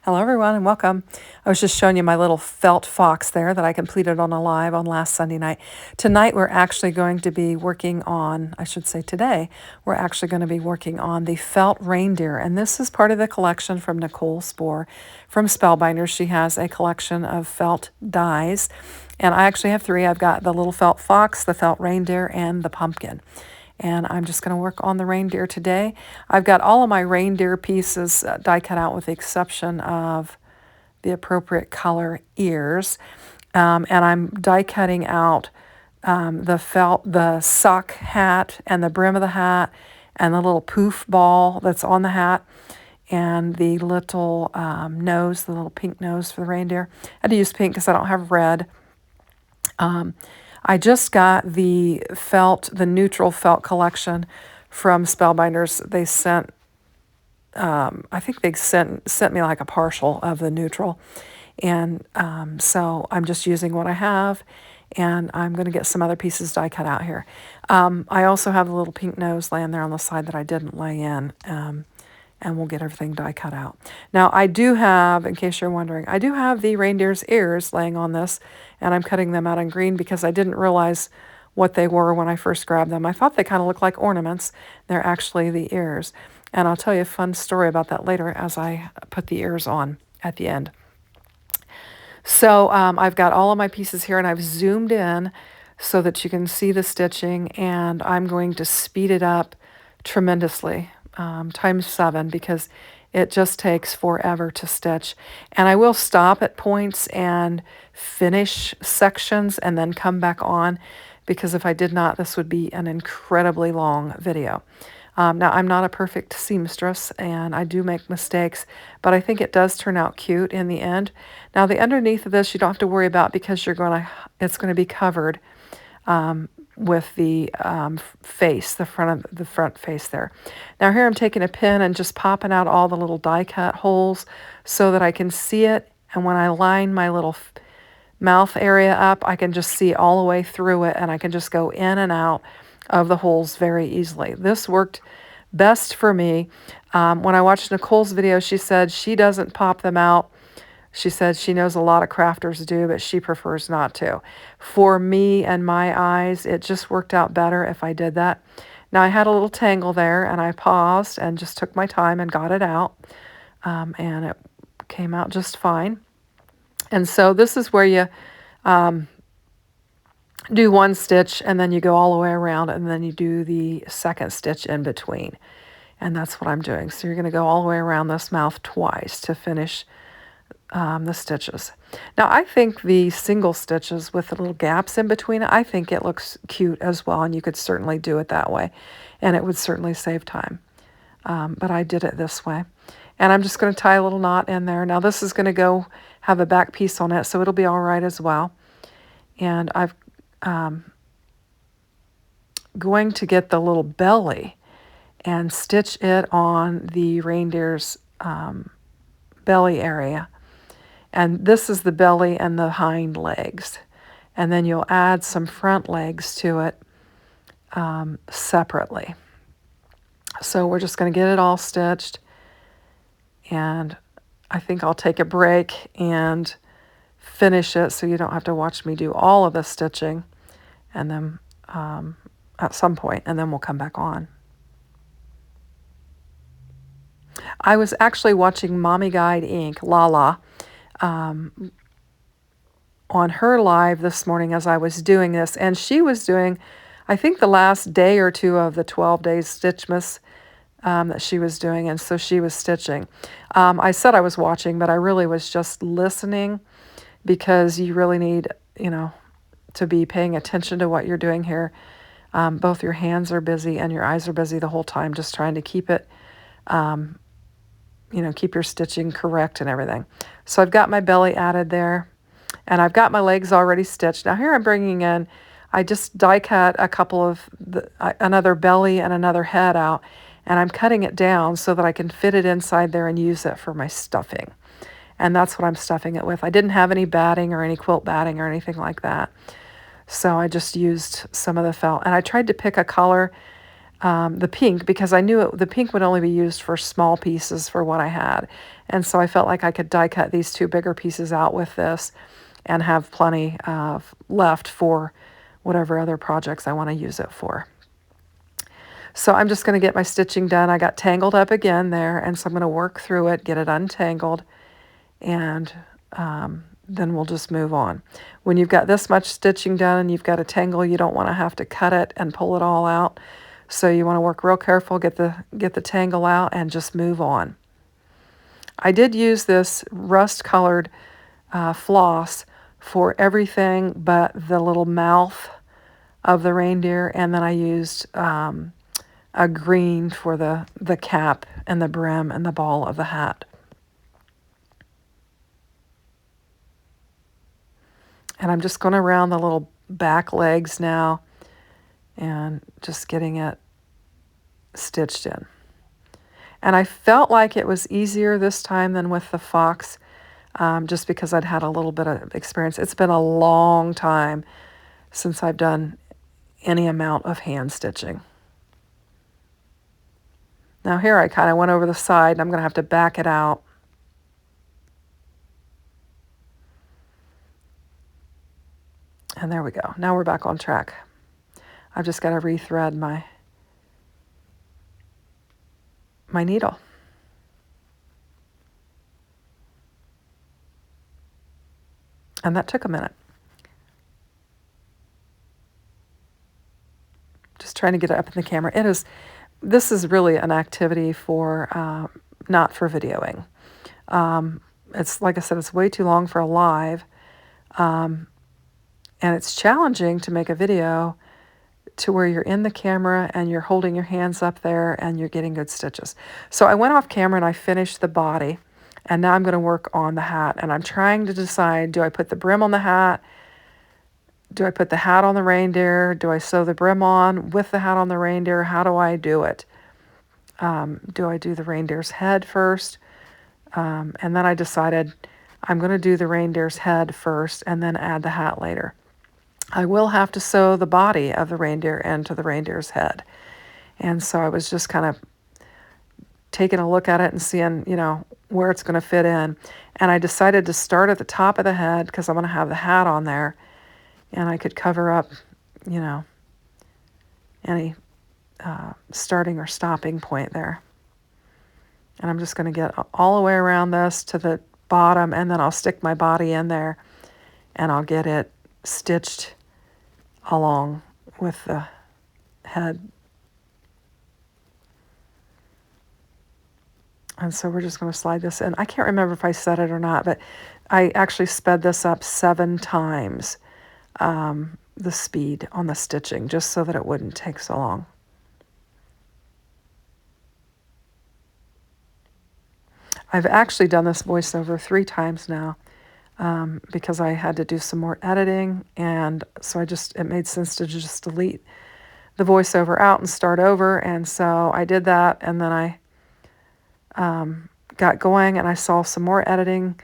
Hello everyone and welcome. I was just showing you my little felt fox there that I completed on a live on last Sunday night. Tonight we're actually going to be working on, I should say today, we're actually going to be working on the felt reindeer. And this is part of the collection from Nichole Spohr from Spellbinders. She has a collection of felt dies. And I actually have three. I've got the little felt fox, the felt reindeer, and the pumpkin. And I'm just going to work on the reindeer today. I've got all of my reindeer pieces die cut out with the exception of the appropriate color ears. And I'm die cutting out the sock hat and the brim of the hat and the little poof ball that's on the hat and the little nose, the little pink nose for the reindeer. I had to use pink because I don't have red. I just got the neutral felt collection from Spellbinders. They sent, I think they sent me like a partial of the neutral. And so I'm just using what I have, and I'm going to get some other pieces die cut out here. I also have the little pink nose laying there on the side that I didn't lay in. And we'll get everything die cut out. Now I do have, in case you're wondering, I do have the reindeer's ears laying on this, and I'm cutting them out in green because I didn't realize what they were when I first grabbed them. I thought they kind of looked like ornaments. They're actually the ears. And I'll tell you a fun story about that later as I put the ears on at the end. So I've got all of my pieces here, and I've zoomed in so that you can see the stitching, and I'm going to speed it up tremendously. Times 7 because it just takes forever to stitch. And I will stop at points and finish sections and then come back on, because if I did not, this would be an incredibly long video. Now, I'm not a perfect seamstress and I do make mistakes, but I think it does turn out cute in the end. Now, the underneath of this you don't have to worry about because it's going to be covered with the face, the front face there. Now here I'm taking a pin and just popping out all the little die cut holes so that I can see it, and when I line my little mouth area up, I can just see all the way through it, and I can just go in and out of the holes very easily. This worked best for me. When I watched Nicole's video, she said she doesn't pop them out. She said she knows a lot of crafters do, but she prefers not to. For me and my eyes, it just worked out better if I did that. Now, I had a little tangle there, and I paused and just took my time and got it out, and it came out just fine. And so this is where you do one stitch, and then you go all the way around, and then you do the second stitch in between. And that's what I'm doing. So you're going to go all the way around this mouth twice to finish the stitches. Now I think the single stitches with the little gaps in between, I think it looks cute as well, and you could certainly do it that way, and it would certainly save time. But I did it this way. And I'm just going to tie a little knot in there. Now this is going to go have a back piece on it, so it'll be all right as well. And I've going to get the little belly and stitch it on the reindeer's belly area. And this is the belly and the hind legs. And then you'll add some front legs to it separately. So we're just going to get it all stitched. And I think I'll take a break and finish it so you don't have to watch me do all of the stitching. And then at some point, and then we'll come back on. I was actually watching Mommy Guide Inc., Lala, on her live this morning as I was doing this, and she was doing, I think, the last day or two of the 12 days Stitchmas that she was doing, and so she was stitching. I said I was watching, but I really was just listening, because you really need, to be paying attention to what you're doing here. Both your hands are busy and your eyes are busy the whole time, just trying to keep it keep your stitching correct and everything. So I've got my belly added there, and I've got my legs already stitched. Now here I'm bringing in, I just die cut a couple of, another belly and another head out, and I'm cutting it down so that I can fit it inside there and use it for my stuffing. And that's what I'm stuffing it with. I didn't have any batting or any quilt batting or anything like that. So I just used some of the felt, and I tried to pick a color the pink, because I knew the pink would only be used for small pieces for what I had. And so I felt like I could die cut these two bigger pieces out with this and have plenty left for whatever other projects I want to use it for. So I'm just going to get my stitching done. I got tangled up again there, and so I'm going to work through it, get it untangled, and then we'll just move on. When you've got this much stitching done and you've got a tangle, you don't want to have to cut it and pull it all out. So you want to work real careful, get the tangle out, and just move on. I did use this rust-colored floss for everything but the little mouth of the reindeer, and then I used a green for the cap and the brim and the ball of the hat. And I'm just going around the little back legs now and just getting it stitched in. And I felt like it was easier this time than with the fox, just because I'd had a little bit of experience. It's been a long time since I've done any amount of hand stitching. Now here I kind of went over the side, and I'm going to have to back it out. And there we go. Now we're back on track. I've just got to rethread my needle. And that took a minute. Just trying to get it up in the camera. This is really an activity for, not for videoing. It's, like I said, it's way too long for a live. And it's challenging to make a video to where you're in the camera and you're holding your hands up there and you're getting good stitches. So I went off camera and I finished the body, and now I'm going to work on the hat. And I'm trying to decide, do I put the brim on the hat? Do I put the hat on the reindeer? Do I sew the brim on with the hat on the reindeer? How do I do it? Do I do the reindeer's head first? And then I decided I'm going to do the reindeer's head first and then add the hat later. I will have to sew the body of the reindeer into the reindeer's head. And so I was just kind of taking a look at it and seeing, where it's going to fit in. And I decided to start at the top of the head because I'm going to have the hat on there. And I could cover up, any starting or stopping point there. And I'm just going to get all the way around this to the bottom, and then I'll stick my body in there, and I'll get it stitched along with the head. And so we're just going to slide this in. I can't remember if I said it or not, but I actually sped this up 7 times, the speed on the stitching, just so that it wouldn't take so long. I've actually done this voiceover 3 times now, because I had to do some more editing, and so it made sense to just delete the voiceover out and start over. And so I did that, and then I got going and I saw some more editing,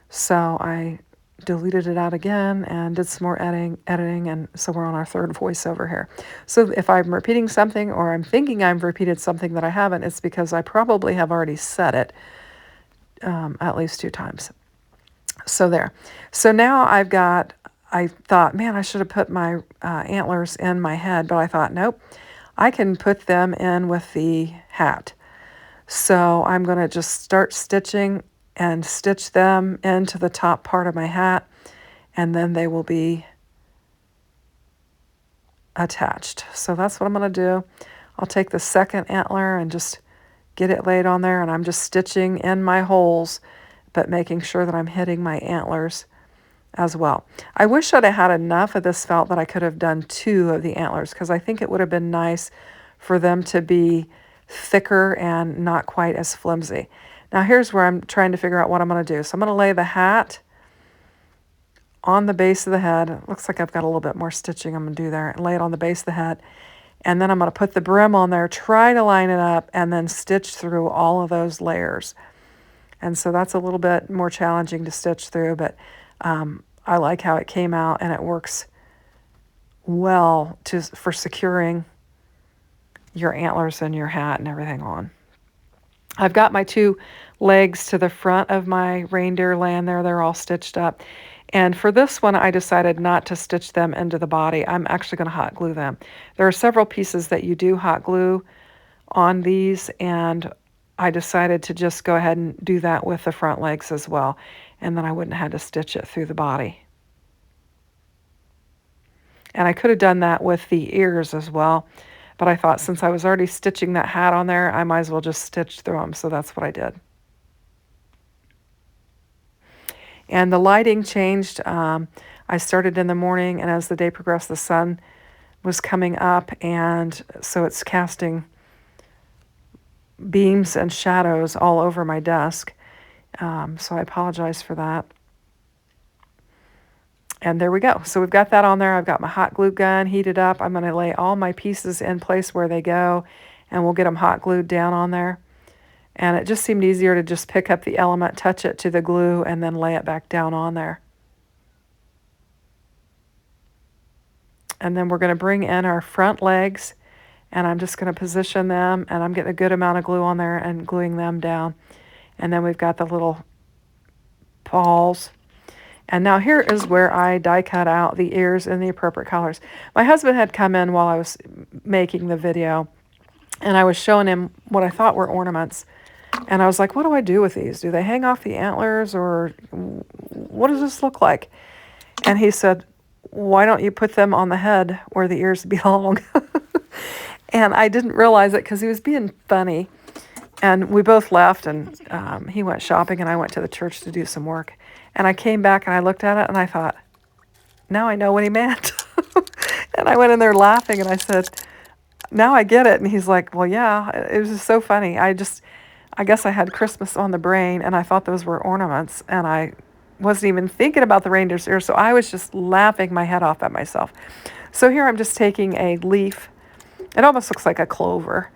so I deleted it out again and did some more editing, and so we're on our 3rd voiceover here. So if I'm repeating something, or I'm thinking I've repeated something that I haven't, it's because I probably have already said it at least 2 times. So there. So now I thought, man, I should have put my antlers in my head, but I thought, nope, I can put them in with the hat. So I'm going to just start stitching and stitch them into the top part of my hat, and then they will be attached. So that's what I'm going to do. I'll take the 2nd antler and just get it laid on there, and I'm just stitching in my holes, but making sure that I'm hitting my antlers as well. I wish I'd have had enough of this felt that I could have done 2 of the antlers, because I think it would have been nice for them to be thicker and not quite as flimsy. Now here's where I'm trying to figure out what I'm going to do. So I'm going to lay the hat on the base of the head. It looks like I've got a little bit more stitching I'm going to do there, and lay it on the base of the head. And then I'm going to put the brim on there, try to line it up, and then stitch through all of those layers. And so that's a little bit more challenging to stitch through, but I like how it came out, and it works well for securing your antlers and your hat and everything on. I've got my 2 legs to the front of my reindeer laying there. They're all stitched up. And for this one, I decided not to stitch them into the body. I'm actually going to hot glue them. There are several pieces that you do hot glue on these, and I decided to just go ahead and do that with the front legs as well. And then I wouldn't have had to stitch it through the body. And I could have done that with the ears as well. But I thought since I was already stitching that hat on there, I might as well just stitch through them. So that's what I did. And the lighting changed. I started in the morning, and as the day progressed, the sun was coming up, and so it's casting beams and shadows all over my desk. So I apologize for that. And there we go. So we've got that on there. I've got my hot glue gun heated up. I'm going to lay all my pieces in place where they go, and we'll get them hot glued down on there. And it just seemed easier to just pick up the element, touch it to the glue, and then lay it back down on there. And then we're going to bring in our front legs, and I'm just going to position them, and I'm getting a good amount of glue on there and gluing them down. And then we've got the little paws. And now here is where I die cut out the ears in the appropriate colors. My husband had come in while I was making the video, and I was showing him what I thought were ornaments. And I was like, what do I do with these? Do they hang off the antlers, or what does this look like? And he said, why don't you put them on the head where the ears belong? And I didn't realize it because he was being funny. And we both left, and he went shopping, and I went to the church to do some work. And I came back, and I looked at it, and I thought, now I know what he meant. And I went in there laughing, and I said, now I get it. And he's like, well, yeah, it was just so funny. I guess I had Christmas on the brain, and I thought those were ornaments, and I wasn't even thinking about the reindeer's ears, so I was just laughing my head off at myself. So here I'm just taking a leaf. It almost looks like a clover,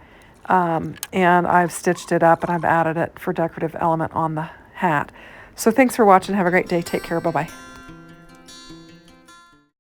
and I've stitched it up, and I've added it for decorative element on the hat. So thanks for watching. Have a great day. Take care. Bye-bye.